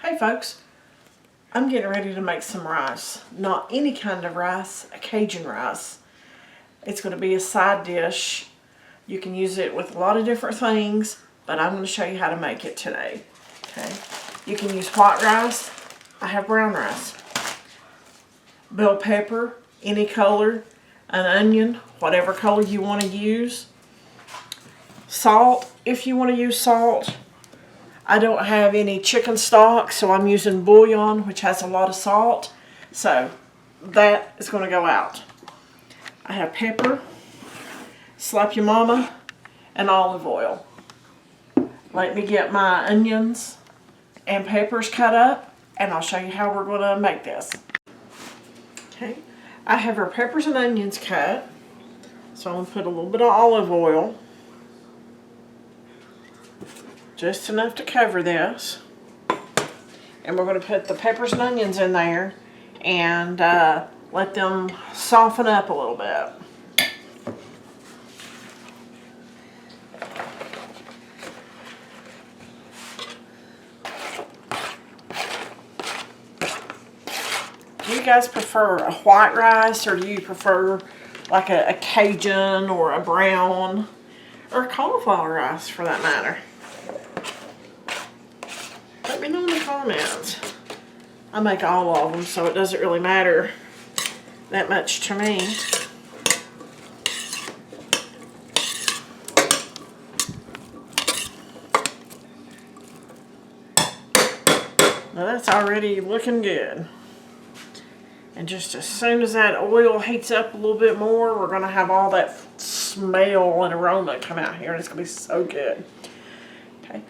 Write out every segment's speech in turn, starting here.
Hey folks, I'm getting ready to make some rice. Not any kind of rice, a Cajun rice. It's going to be a side dish. You can use it with a lot of different things, but I'm going to show you how to make it today. Okay, you can use white rice. I have brown rice. Bell pepper, any color, an onion, whatever color you want to use. Salt, if you want to use salt. I don't have any chicken stock, so I'm using bouillon, which has a lot of salt. So that is going to go out. I have pepper, slap your mama, and olive oil. Let me get my onions and peppers cut up, and I'll show you how we're going to make this. Okay, I have our peppers and onions cut. So I'm going to put a little bit of olive oil. Just enough to cover this. And we're going to put the peppers and onions in there and let them soften up a little bit. Do you guys prefer a white rice, or do you prefer like a Cajun or a brown or a cauliflower rice for that matter? Let me know in the comments. I make all of them, so it doesn't really matter that much to me. Now that's already looking good. And just as soon as that oil heats up a little bit more, we're going to have all that smell and aroma come out here, and it's going to be so good. Okay.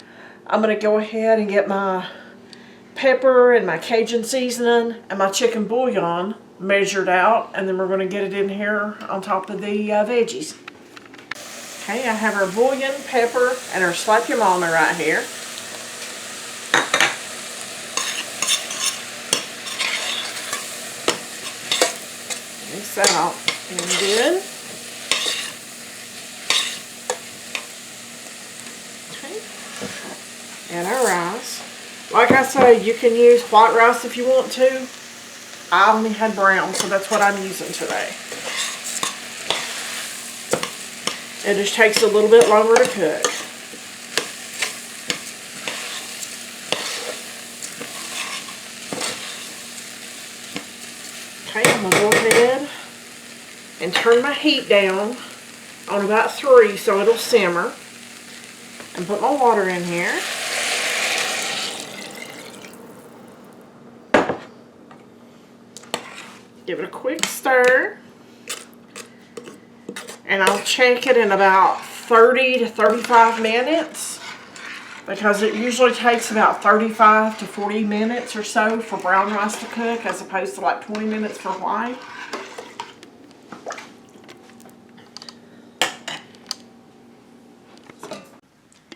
I'm going to go ahead and get my pepper and my Cajun seasoning and my chicken bouillon measured out, and then we're going to get it in here on top of the veggies. Okay, I have our bouillon, pepper, and our slap your mama right here. Mix that out and good. And our rice. Like I say, you can use white rice if you want to. I only had brown, so that's what I'm using today. It just takes a little bit longer to cook. Okay, I'm going to go ahead and turn my heat down on about 3 so it'll simmer. And put my water in here. Give it a quick stir, and I'll check it in about 30 to 35 minutes, because it usually takes about 35 to 40 minutes or so for brown rice to cook, as opposed to like 20 minutes for white.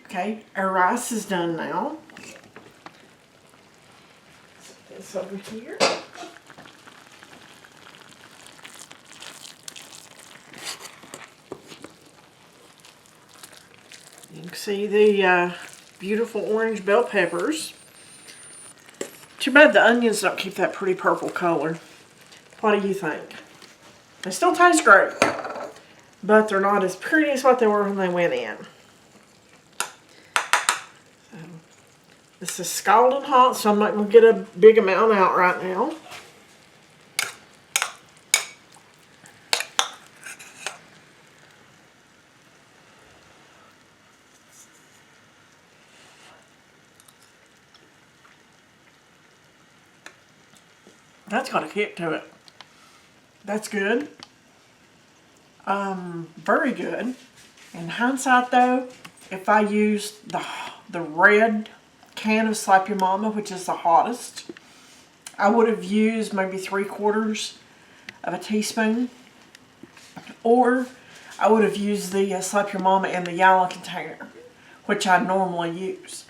Okay, our rice is done now. Set this over here. You can see the beautiful orange bell peppers. Too bad the onions don't keep that pretty purple color. What do you think? They still taste great, but they're not as pretty as what they were when they went in. So, this is scalding hot, so I'm not going to get a big amount out right now. That's got a kick to it. That's good. Very good. In hindsight though, if I used the red can of Slap Your Mama, which is the hottest, I would have used maybe 3/4 of a teaspoon. Or I would have used the Slap Your Mama in the yellow container, which I normally use.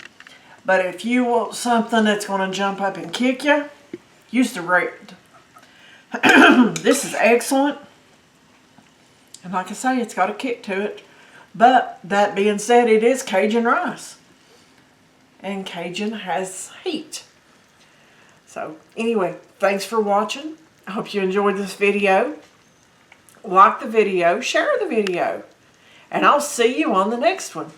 But if you want something that's going to jump up and kick you, use the red. This is excellent. And like I say, it's got a kick to it. But that being said, it is Cajun rice. And Cajun has heat. So anyway, thanks for watching. I hope you enjoyed this video. Like the video, share the video, and I'll see you on the next one.